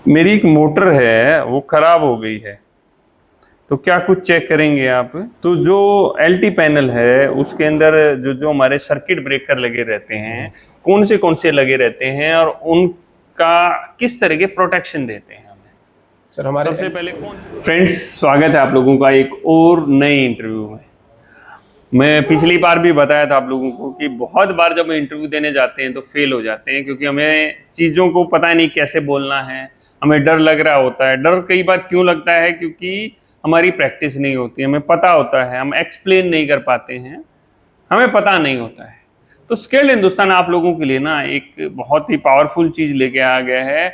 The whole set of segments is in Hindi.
मेरी एक मोटर है वो खराब हो गई है, तो क्या कुछ चेक करेंगे आप? तो जो एलटी पैनल है उसके अंदर जो जो हमारे सर्किट ब्रेकर लगे रहते हैं, कौन से लगे रहते हैं और उनका किस तरह के प्रोटेक्शन देते हैं हमें? सर हमारे सबसे पहले कौन? फ्रेंड्स, स्वागत है आप लोगों का एक और नए इंटरव्यू में। मैं पिछली बार भी बताया था आप लोगों को कि बहुत बार जब इंटरव्यू देने जाते हैं तो फेल हो जाते हैं, क्योंकि हमें चीज़ों को पता नहीं कैसे बोलना है, हमें डर लग रहा होता है। डर कई बार क्यों लगता है? क्योंकि हमारी प्रैक्टिस नहीं होती, हमें पता होता है, हम एक्सप्लेन नहीं कर पाते हैं, हमें पता नहीं होता है। तो स्किल्ड हिंदुस्तान आप लोगों के लिए ना एक बहुत ही पावरफुल चीज़ लेके आ गया है।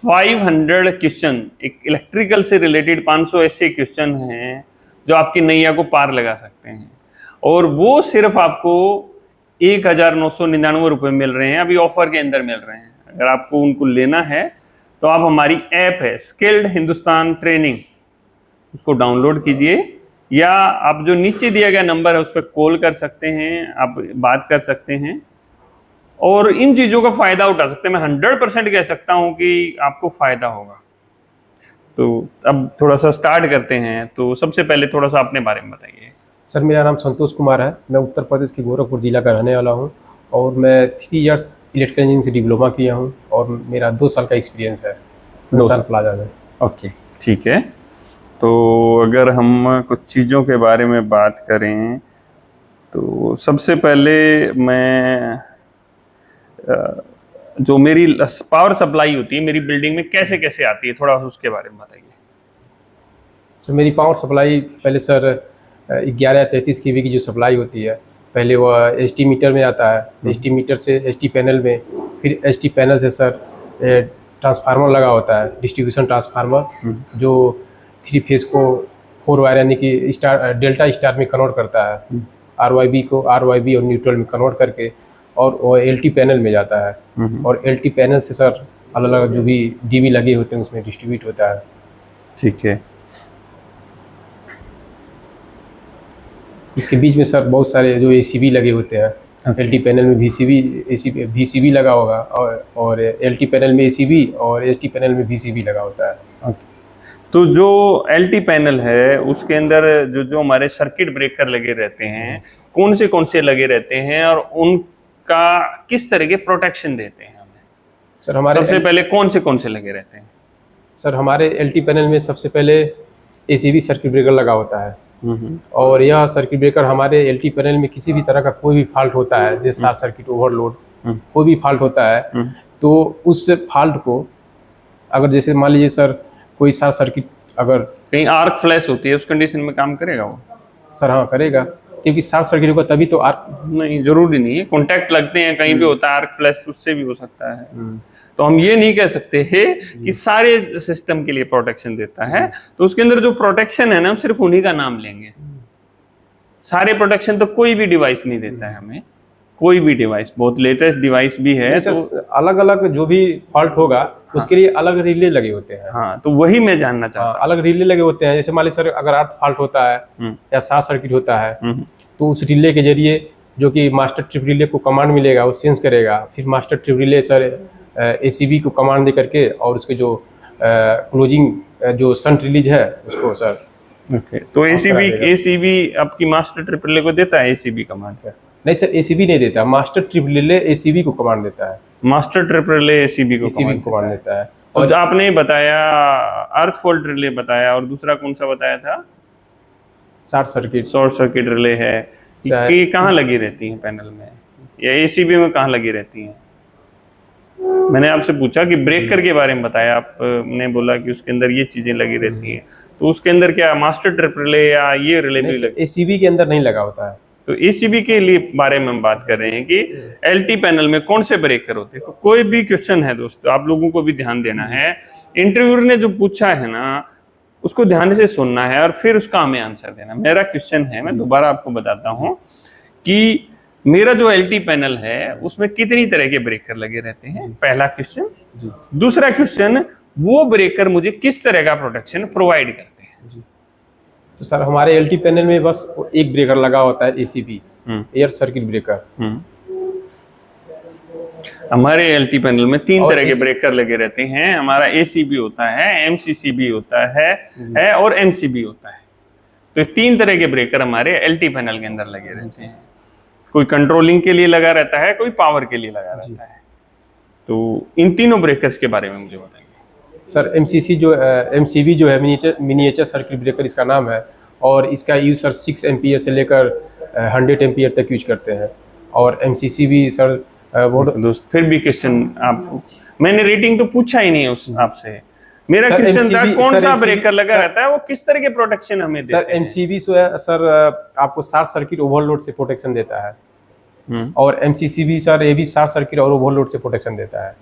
500 क्वेश्चन, एक इलेक्ट्रिकल से रिलेटेड 500 ऐसे क्वेश्चन हैं जो आपकी नैया को पार लगा सकते हैं, और वो सिर्फ आपको 1999 रुपये मिल रहे हैं, अभी ऑफर के अंदर मिल रहे हैं। अगर आपको उनको लेना है तो आप हमारी ऐप है स्किल्ड हिंदुस्तान ट्रेनिंग, उसको डाउनलोड कीजिए, या आप जो नीचे दिया गया नंबर है उस पर कॉल कर सकते हैं, आप बात कर सकते हैं और इन चीज़ों का फ़ायदा उठा सकते हैं। मैं 100% कह सकता हूँ कि आपको फ़ायदा होगा। तो अब थोड़ा सा स्टार्ट करते हैं। तो सबसे पहले थोड़ा सा अपने बारे में बताइए। सर मेरा नाम संतोष कुमार है। मैं उत्तर प्रदेश के गोरखपुर जिला का रहने वाला हूँ और मैं 3 इयर्स इलेक्ट्रिकल इंजीनियरिंग से डिप्लोमा किया हूँ और मेरा 2 साल का एक्सपीरियंस है 2 साल प्लाजा में। ओके, ठीक है। तो अगर हम कुछ चीज़ों के बारे में बात करें तो सबसे पहले मैं जो मेरी पावर सप्लाई होती है मेरी बिल्डिंग में कैसे कैसे आती है, थोड़ा उसके बारे में बताइए। सर मेरी पावर सप्लाई पहले सर 1133 kV की जो सप्लाई होती है, पहले वह एसटी मीटर में आता है। एसटी मीटर से एसटी पैनल में, फिर एसटी पैनल से सर ट्रांसफार्मर लगा होता है, डिस्ट्रीब्यूशन ट्रांसफार्मर, जो 3 फेज को 4 वायर यानी कि स्टार डेल्टा स्टार में कन्वर्ट करता है। आरवाईबी को आरवाईबी और न्यूट्रल में कन्वर्ट करके और वो एलटी पैनल में जाता है और एलटी पैनल से सर अलग अलग जो भी डीबी लगे होते हैं उसमें डिस्ट्रीब्यूट होता है। ठीक है। इसके बीच में सर बहुत सारे जो एसीबी लगे होते हैं। एलटी पैनल में वीसीबी लगा होगा और एलटी पैनल में एसीबी और एसटी पैनल में वीसीबी लगा होता है। तो जो एलटी पैनल है उसके अंदर जो जो हमारे सर्किट ब्रेकर लगे रहते हैं, कौन से लगे रहते हैं और उनका किस तरह के प्रोटेक्शन देते हैं हमें? सर हमारे सबसे पहले कौन से लगे रहते हैं? सर हमारे एलटी पैनल में सबसे पहले एसीबी सर्किट ब्रेकर लगा होता है और यह सर्किट ब्रेकर हमारे एलटी पैनल में किसी भी तरह का कोई भी फॉल्ट होता है, जैसे शॉर्ट सर्किट, ओवरलोड, कोई भी फॉल्ट होता है, तो उस फॉल्ट को अगर जैसे मान लीजिए सर कोई शॉर्ट सर्किट अगर कहीं आर्क फ्लैश होती है उस कंडीशन में काम करेगा वो? सर हाँ करेगा, क्योंकि शॉर्ट सर्किट होगा तभी तो आर्क। नहीं, जरूरी नहीं है, कॉन्टैक्ट लगते हैं कहीं भी होता है आर्क फ्लैश, उससे भी हो सकता है। तो हम ये नहीं कह सकते है कि सारे सिस्टम के लिए प्रोटेक्शन देता है। तो उसके अंदर जो प्रोटेक्शन है ना, हम सिर्फ उन्हीं का नाम लेंगे। सारे प्रोटेक्शन तो कोई भी डिवाइस नहीं देता है हमें, कोई भी डिवाइस, बहुत लेटेस्ट डिवाइस भी है तो अलग अलग जो भी फॉल्ट होगा उसके लिए अलग रिले लगे होते हैं। हाँ, तो वही मैं जानना चाहता हूँ। अलग रिले लगे होते हैं। जैसे मान लीजिए सर अगर अर्थ फॉल्ट होता है या शॉर्ट सर्किट होता है तो उस रिले के जरिए जो कि मास्टर ट्रिप रिले को कमांड मिलेगा, वो सेंस करेगा, फिर master trip relay sir ACB को कमांड दे करके और उसके जो क्लोजिंग जो शंट रिलीज है उसको सर तो एसीबी आपकी मास्टर ट्रिप रिले को देता है एसीबी कमांड का? नहीं सर, एसीबी नहीं देता, मास्टर ट्रिप रिले एसीबी को कमांड देता है। मास्टर ट्रिप रिले एसीबी को कमांड देता है। और आपने बताया अर्थ फॉल्ट रिले बताया, और दूसरा कौन सा बताया था? शॉर्ट सर्किट रिले है। कि कहाँ लगी रहती हैं पैनल में या एसीबी में, कहाँ लगी रहती हैं? मैंने आपसे पूछा कि ब्रेकर के बारे में बताया, आपने बोला कि उसके अंदर ये चीजें लगी रहती हैं, तो उसके अंदर क्या मास्टर ट्रिप रिले या ये रिले भी लगे? एसीबी के अंदर नहीं लगा होता है। तो एसीबी के लिए बारे में हम बात कर रहे हैं कि एलटी पैनल में कौन से ब्रेकर होते हैं। कोई भी क्वेश्चन है दोस्तों, आप लोगों को भी ध्यान देना है, इंटरव्यूअर ने जो पूछा है ना उसको ध्यान से सुनना है और फिर उसका हमें आंसर देना। मेरा क्वेश्चन है, मैं दोबारा आपको बताता हूँ कि मेरा जो एलटी पैनल है उसमें कितनी तरह के ब्रेकर लगे रहते हैं, पहला क्वेश्चन। दूसरा क्वेश्चन, वो ब्रेकर मुझे किस तरह का प्रोटेक्शन प्रोवाइड करते हैं? तो सर हमारे एलटी पैनल में बस एक ब्रेकर लगा होता है, एसीबी, एयर सर्किट ब्रेकर। हमारे एलटी पैनल में 3 और तरह के इस- ब्रेकर लगे रहते हैं। हमारा एसीबी होता है, एमसीसीबी होता है और एमसीबी होता है। तो 3 तरह के ब्रेकर हमारे एलटी पैनल के अंदर लगे रहते हैं। कोई कंट्रोलिंग के लिए लगा रहता है, कोई पावर के लिए लगा रहता है। तो इन तीनों ब्रेकर्स के बारे में मुझे बताइए। सर एमसीबी जो है मिनिएचर सर्किट ब्रेकर इसका नाम है, और इसका यूज सर 6 एम्पियर से लेकर 100 एम्पियर तक यूज करते हैं। और एमसीसी भी सर दोस्त फिर भी क्वेश्चन आप, मैंने रेटिंग तो पूछा ही नहीं उस आपसे। मेरा सर, क्वेश्चन था MCB कौन सर, सा MCB ब्रेकर लगा सर- रहता है, वो किस तरह के प्रोटेक्शन हमें देते सर हैं? एमसीबी सर आपको शॉर्ट सर्किट ओवरलोड से प्रोटेक्शन देता है, और एमसीसी भी सर ये भी शॉर्ट सर्किट और ओवरलोड से प्रोटेक्शन देता है।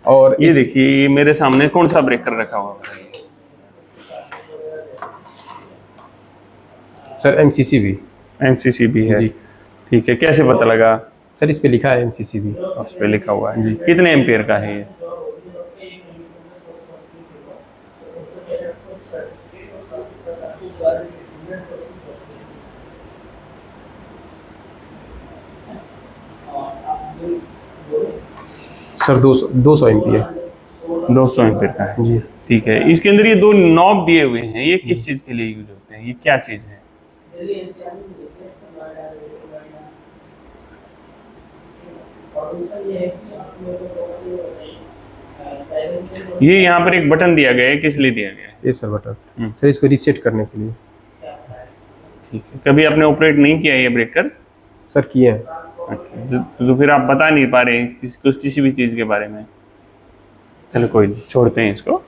और ये देखिए मेरे सामने कौन सा ब्रेकर रखा हुआ है? सर एमसीसी भी एमसीसी भी है। जी। ठीक है, कैसे पता लगा? सर इस पे लिखा है एमसीसी भी। उस पे लिखा हुआ है। कितने एम्पियर का है ये? Sir 200 ampere. 200 एम्पियर का है। जी। ठीक है, इसके अंदर ये 2 नॉब दिए हुए हैं, ये किस चीज के लिए यूज होते हैं? ये क्या चीज है? ये यहाँ पर एक बटन दिया गया है, किस लिए दिया गया है? ये सर बटन सर इसको रीसेट करने के लिए। ठीक है, कभी आपने ऑपरेट नहीं किया ये ब्रेकर? सर किए हैं। तो फिर आप बता नहीं पा रहे हैं किसी भी चीज के बारे में। चलो कोई नहीं, छोड़ते हैं इसको।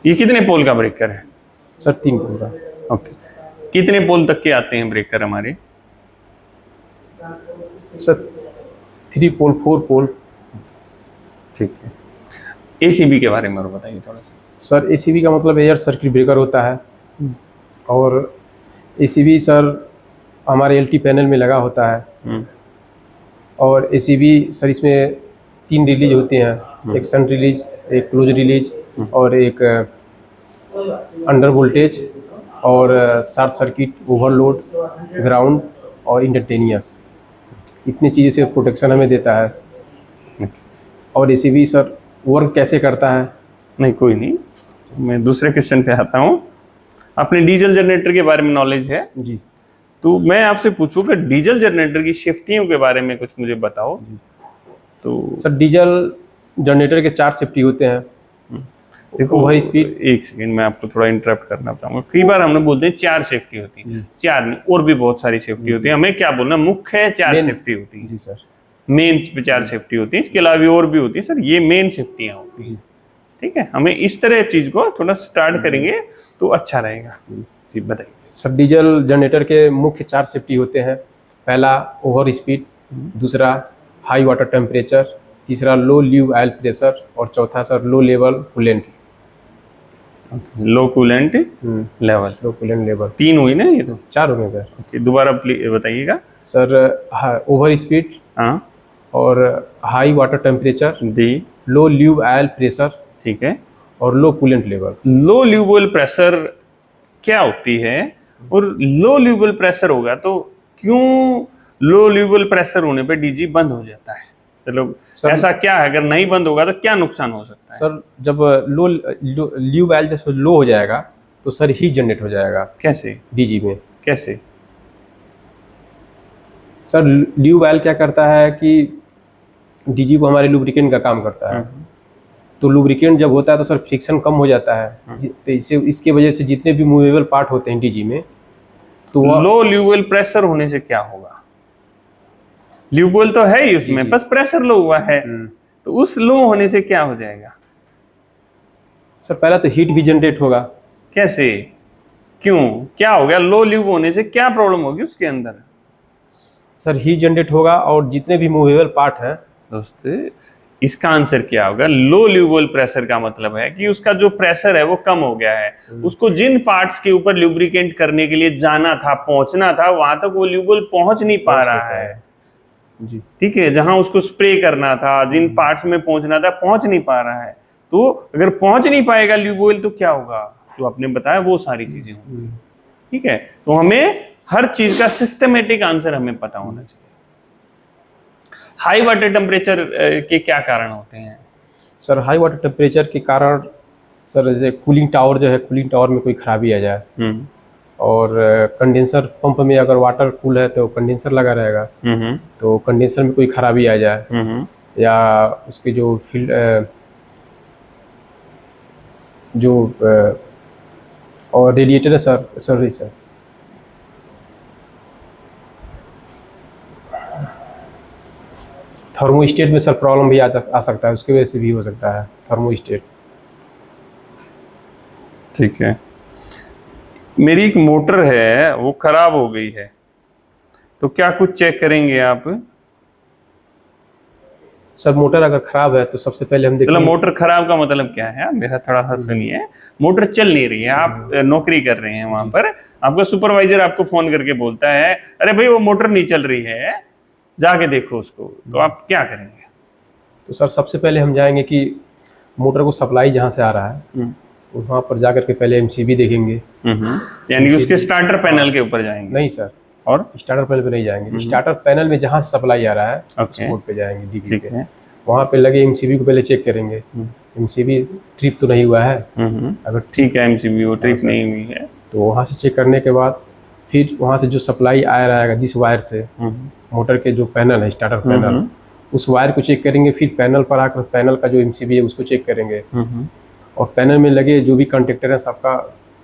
ये कितने पोल का ब्रेकर है? सर 3 पोल का। ओके, कितने पोल तक के आते हैं ब्रेकर हमारे? सर 3 पोल 4 पोल। ठीक है, एसीबी के बारे में और बताइए थोड़ा सा। सर एसीबी का मतलब एयर सर्किट ब्रेकर होता है, और एसीबी सर हमारे एलटी पैनल में लगा होता है। और एसीबी सर इसमें 3 रिलीज होती हैं, एक सन रिलीज, एक क्लोज रिलीज, और एक अंडर वोल्टेज, और शॉर्ट सर्किट, ओवरलोड, ग्राउंड और इंस्टेंटेनियस। इतनी चीज़ें से प्रोटेक्शन हमें देता है। और एसीबी सर वर्क कैसे करता है? नहीं कोई नहीं, मैं दूसरे क्वेश्चन पे आता हूँ। अपने डीजल जनरेटर के बारे में नॉलेज है? जी। तो मैं आपसे पूछूंगा डीजल जनरेटर की सेफ्टियों के बारे में कुछ मुझे बताओ। तो सर डीजल जनरेटर के 4 सेफ्टी होते हैं। देखो ओवर स्पीड। एक सेकंड, मैं आपको थोड़ा इंटरप्ट करना चाहूंगा। कई बार हमने बोलते हैं 4 सेफ्टी होती है, 4 नहीं और भी बहुत सारी सेफ्टी होती है। हमें क्या बोलना, मुख्य है 4 सेफ्टी होती है। जी सर। मेन पे 4 सेफ्टी होती है, इसके अलावा भी और भी होती है सर, ये मेन सेफ्टियां होती है। ठीक है, हमें इस तरह चीज को थोड़ा स्टार्ट करेंगे तो अच्छा रहेगा। जी बताइए सर डीजल जनरेटर के मुख्य 4 सेफ्टी होते हैं। पहला ओवर स्पीड, दूसरा हाई वाटर टेम्परेचर, तीसरा लो ल्यूब ऑयल प्रेशर, और चौथा सर लो लेवल कूलेंट। लो कूलेंट लेवल। लो कूलेंट लेवल 3 हुई ना ये तो? 4 हो गए सर। ओके, दोबारा प्लीज बताइएगा। सर ओवर स्पीड, हाँ, और हाई वाटर टेम्परेचर, दी, लो ल्यूब ऑयल प्रेशर, ठीक है। और लो कूलेंट लेवल। लो ल्यूबल प्रेशर क्या होती है? और लो ल्यूबल प्रेशर होगा तो क्यों लो ल्यूबल प्रेशर होने पे डीजी बंद हो जाता है? चलो ऐसा क्या है, अगर नहीं बंद होगा तो क्या नुकसान हो सकता है? सर जब ल्यूब ऑयल जब लो हो जाएगा तो सर हीट जनरेट हो जाएगा कैसे? डीजी में। कैसे? सर ल्यूब ऑयल क्या करता है कि डीजी को हमारे लुब्रिकेंट का काम करता है। तो लुब्रिकेंट जब होता है तो सर फ्रिक्शन कम हो जाता है। तो इसके वजह से जितने भी मूवेबल पार्ट होते हैं डीजी में, तो लो ल्यूबल प्रेशर होने से क्या होगा? ल्यूबल तो है ही उसमें, बस प्रेशर लो हुआ है, तो उस लो होने से क्या हो जाएगा? सर पहला तो हीट भी जनरेट होगा। कैसे? क्यों? क्या हो गया? लो ल्यूब होने से क्या प्रॉब्लम होगी उसके अंदर? सर हीट जनरेट होगा, और जितने भी मूवेबल पार्ट हैं। दोस्त इसका आंसर क्या होगा? लो ल्यूबल प्रेशर का मतलब है कि उसका जो प्रेशर है वो कम हो गया है। उसको जिन पार्ट्स के ऊपर लुब्रिकेंट करने के लिए जाना था, पहुंचना था, वहां तक वो ल्यूबल पहुंच नहीं पा रहा है। जी ठीक है, जहां उसको स्प्रे करना था, जिन पार्ट्स में पहुंचना था, पहुंच नहीं पा रहा है। तो अगर पहुंच नहीं पाएगा ल्यूबल तो क्या होगा? जो आपने बताया वो सारी चीजें होंगी। ठीक है, तो हमें हर चीज का सिस्टमेटिक आंसर हमें पता होना चाहिए। हाई वाटर टेम्परेचर के क्या कारण होते हैं? सर हाई वाटर टेम्परेचर के कारण सर जैसे कूलिंग टावर जो है, कूलिंग टावर में कोई खराबी आ जाए, और कंडेंसर पंप में अगर वाटर कूल है तो कंडेंसर लगा रहेगा, तो कंडेंसर में कोई खराबी आ जाए, या उसके जो और रेडिएटर है सर, सॉरी सर, थर्मोस्टेट में सर प्रॉब्लम भी आ सकता है, उसकी वजह से भी हो सकता है थर्मोस्टेट। ठीक है। मेरी एक मोटर है वो खराब हो गई है, तो क्या कुछ चेक करेंगे आप? सर मोटर अगर खराब है तो सबसे पहले हम मतलब मोटर खराब का मतलब क्या है? मेरा थोड़ा सा सुनिए। मोटर चल नहीं रही है, आप नौकरी कर रहे हैं वहां पर, आपका सुपरवाइजर आपको फोन करके बोलता है अरे भाई वो मोटर नहीं चल रही है, जाके देखो उसको, तो आप क्या करेंगे? तो सर सबसे पहले हम जाएंगे कि मोटर को सप्लाई जहाँ से आ रहा है वहाँ पर जाकर के पहले एमसीबी देखेंगे। यानी कि उसके स्टार्टर पैनल के ऊपर जाएंगे? नहीं सर, और स्टार्टर पैनल पे नहीं जाएंगे, स्टार्टर पैनल में जहाँ से सप्लाई आ रहा है उस बोर्ड पे जाएंगे डीपी पे, वहाँ पे लगे एमसीबी को पहले चेक करेंगे, एमसीबी ट्रिप तो नहीं हुआ है, अगर ठीक है एमसीबी वो ट्रिप नहीं हुई है तो वहाँ से चेक करने के बाद फिर वहाँ से जो सप्लाई आ रहेगा जिस वायर से मोटर के जो पैनल है स्टार्टर पैनल, उस वायर को चेक करेंगे, फिर पैनल पर आकर पैनल का जो एमसीबी है उसको चेक करेंगे, और पैनल में लगे जो भी कंडक्टर है सबका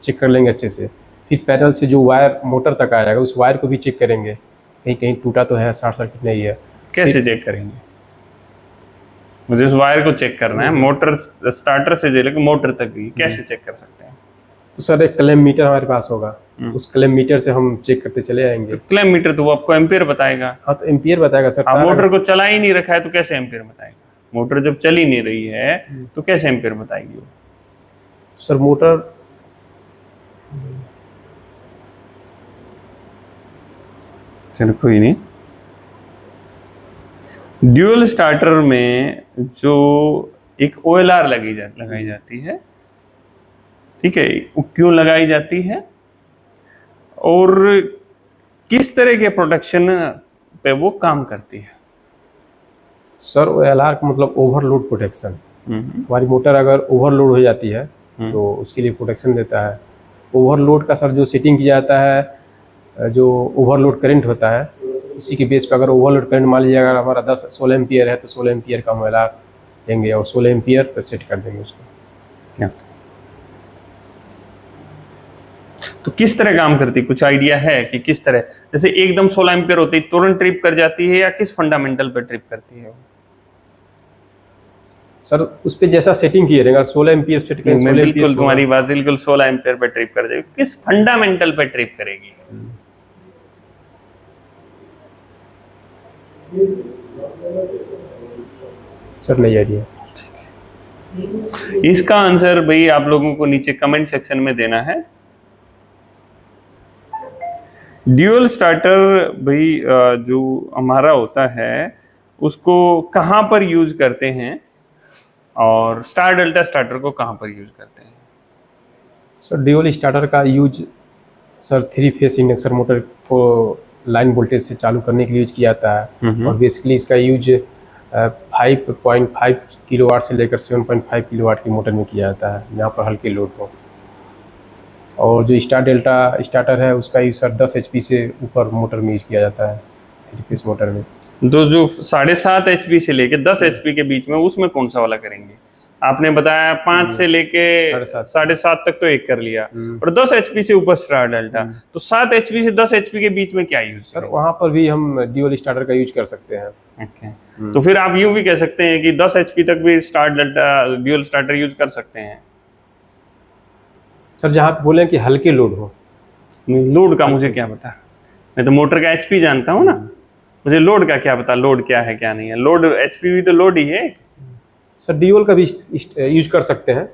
चेक कर लेंगे अच्छे से, फिर पैनल से जो वायर मोटर तक आएगा उस वायर को भी चेक करेंगे, कहीं कहीं टूटा तो है, शॉर्ट सर्किट नहीं है। कैसे चेक करेंगे? मुझे उस वायर को चेक करना है, मोटर स्टार्टर से लेकर मोटर तक भी कैसे चेक कर सकते हैं? तो सर एक क्लैम मीटर हमारे पास होगा, उस क्लैम मीटर से हम चेक करते चले आएंगे। तो क्लैम मीटर तो वो आपको एम्पियर बताएगा? हाँ तो एम्पियर बताएगा सर। आप मोटर को चला ही नहीं रखा है तो कैसे एम्पियर बताएगा? मोटर जब चल ही नहीं रही है तो कैसे एम्पियर बताएगी वो? सर मोटर चलो कोई नहीं। ड्यूल स्टार्टर में जो एक OLR लगाई जाती है, ठीक है, वो क्यों लगाई जाती है और किस तरह के प्रोटेक्शन पे वो काम करती है? सर OLR का मतलब ओवरलोड प्रोटेक्शन। हमारी मोटर अगर ओवरलोड हो जाती है तो उसके लिए प्रोटेक्शन देता है। ओवरलोड का सर जो सेटिंग किया जाता है, जो ओवरलोड करंट होता है उसी के बेस पर, अगर ओवरलोड करंट मान लीजिए अगर हमारा 16 एम्पियर है तो 16 एम्पियर का हम OLR देंगे और 16 एम्पियर पर सेट कर देंगे उसको। तो किस तरह काम करती है, कुछ आइडिया है कि किस तरह? जैसे एकदम 16 एम्पियर होती है तुरंत ट्रिप कर जाती है, या किस फंडामेंटल पर ट्रिप करती है? सर उस पे जैसा सेटिंग किए रहेगा, 16 एम्पियर सेट करेंगे, बिल्कुल तुम्हारी बात बिल्कुल 16 एम्पियर पे ट्रिप कर जाएगी। किस फंडामेंटल पे ट्रिप करेगी? सर नहीं आइडिया। इसका आंसर भाई आप लोगों को नीचे कमेंट सेक्शन में देना है। ड्यूल स्टार्टर भाई जो हमारा होता है उसको कहाँ पर यूज करते हैं, और स्टार डेल्टा स्टार्टर को कहाँ पर यूज करते हैं? सर ड्यूल स्टार्टर का use sir 3 phase induction motor को लाइन वोल्टेज से चालू करने के लिए यूज किया जाता है, और बेसिकली इसका यूज 5.5 किलोवाट से लेकर 7.5 किलोवाट की मोटर में किया जाता है यहाँ पर हल्के लोड को। और जो स्टार डेल्टा स्टार्टर है उसका यूज सर 10 HP से ऊपर मोटर में यूज किया जाता है, 3 फेस मोटर में। तो जो 7.5 HP से लेके 10 HP के बीच में उसमें कौन सा वाला करेंगे? आपने बताया 5 से लेके 7.5 तक तो एक कर लिया, और 10 HP से ऊपर स्टार डेल्टा, तो 7 HP से 10 HP के बीच में क्या यूज? सर वहाँ पर भी हम ड्यूल स्टार्टर का यूज कर सकते हैं। ओके, तो फिर आप यूं भी कह सकते हैं कि 10 HP तक भी star delta dual starter use कर सकते हैं। सर जहाँ पे बोले कि हल्के लोड हो। लोड का मुझे क्या पता, मैं तो मोटर का HP जानता हूँ ना, मुझे लोड का क्या पता, लोड क्या है क्या नहीं है। लोड HP भी तो लोड ही है। सर ड्यूल का भी यूज कर सकते हैं,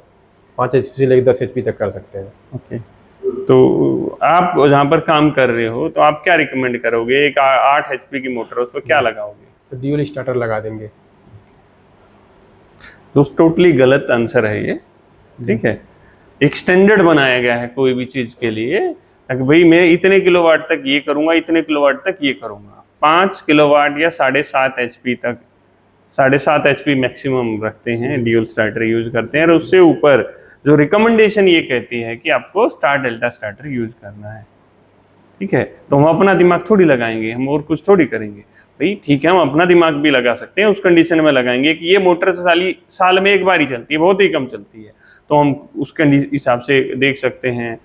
5 HP से लेकर 10 HP तक कर सकते हैं। ओके, तो आप जहाँ पर काम कर रहे हो तो आप क्या रिकमेंड करोगे? एक 8 HP की मोटर, उस पर क्या लगाओगे? तो ड्यूल स्टार्टर लगा देंगे। दोस्त टोटली गलत आंसर है ये, ठीक है। एक स्टैंडर्ड बनाया गया है कोई भी चीज़ के लिए, ताकि भाई मैं इतने किलोवाट तक ये करूँगा, इतने किलोवाट तक ये करूँगा, 5 किलोवाट या 7.5 HP तक, 7.5 HP मैक्सिमम रखते हैं, ड्यूल स्टार्टर यूज करते हैं। और उससे ऊपर जो रिकमेंडेशन ये कहती है कि आपको स्टार डेल्टा स्टार्टर यूज करना है, ठीक है। तो हम अपना दिमाग थोड़ी लगाएंगे, हम और कुछ थोड़ी करेंगे भाई, ठीक है, हम अपना दिमाग भी लगा सकते हैं, उस कंडीशन में लगाएंगे कि ये मोटर साल में एक बार ही चलती है, बहुत ही कम चलती है, तो हम उसके हिसाब से देख सकते हैं।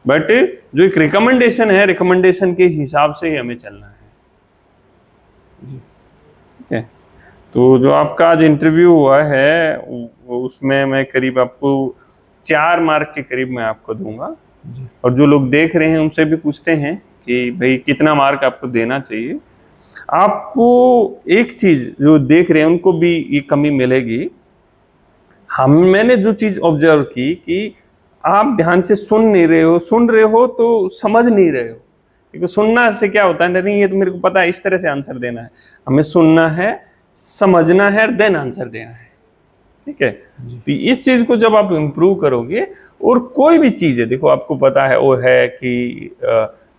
बट जो एक रिकमेंडेशन है, रिकमेंडेशन के हिसाब से ही हमें चलना है, ठीक है। तो जो आपका आज इंटरव्यू हुआ है उसमें मैं करीब आपको 4 मार्क के करीब मैं आपको दूंगा, और जो लोग देख रहे हैं उनसे भी पूछते हैं कि भाई कितना मार्क आपको देना चाहिए। आपको एक चीज जो देख रहे हैं उनको भी ये कमी मिलेगी। मैंने जो चीज ऑब्जर्व की कि आप ध्यान से सुन नहीं रहे हो, सुन रहे हो तो समझ नहीं रहे हो, क्योंकि सुनना से क्या होता है, नहीं ये तो मेरे को पता है, इस तरह से आंसर देना है। हमें सुनना है, समझना है, देन आंसर देना है, ठीक है। तो इस चीज को जब आप इम्प्रूव करोगे, और कोई भी चीज है, देखो आपको पता है वो है कि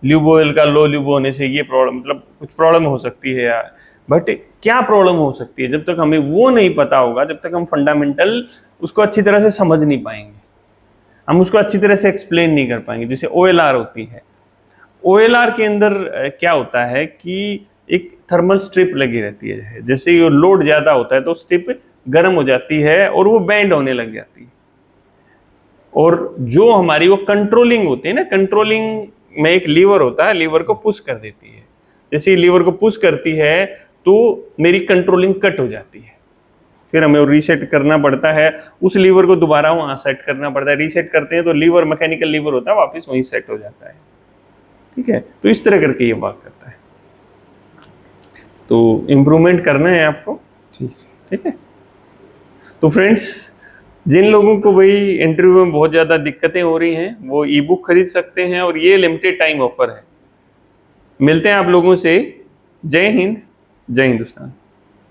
ल्यूब ऑयल का लो ल्यूब होने से ये प्रॉब्लम, मतलब कुछ प्रॉब्लम हो सकती है यार, बट क्या प्रॉब्लम हो सकती है, जब तक हमें वो नहीं पता होगा, जब तक हम फंडामेंटल उसको अच्छी तरह से समझ नहीं पाएंगे, हम उसको अच्छी तरह से एक्सप्लेन नहीं कर पाएंगे। जैसे OLR होती है, OLR के अंदर क्या होता है कि एक थर्मल स्ट्रिप लगी रहती है, जैसे ही लोड ज्यादा होता है तो स्ट्रिप गर्म हो जाती है और वो बैंड होने लग जाती है, और जो हमारी वो कंट्रोलिंग होती है ना, कंट्रोलिंग में एक लीवर होता है, लीवर को पुश कर देती है। जैसे ही लीवर को पुश करती है तो मेरी कंट्रोलिंग कट हो जाती है, फिर हमें रीसेट करना पड़ता है, उस लीवर को दोबारा वहां सेट करना पड़ता है। रीसेट करते हैं तो लीवर मैकेनिकल लीवर होता है, वापस वहीं सेट हो जाता है, ठीक है। तो इस तरह करके ये वर्क करता है। तो इम्प्रूवमेंट करना है आपको, ठीक है। तो फ्रेंड्स, जिन लोगों को भाई इंटरव्यू में बहुत ज़्यादा दिक्कतें हो रही हैं वो ई बुक खरीद सकते हैं, और ये लिमिटेड टाइम ऑफर है। मिलते हैं आप लोगों से। जय हिंद, जय हिंदुस्तान।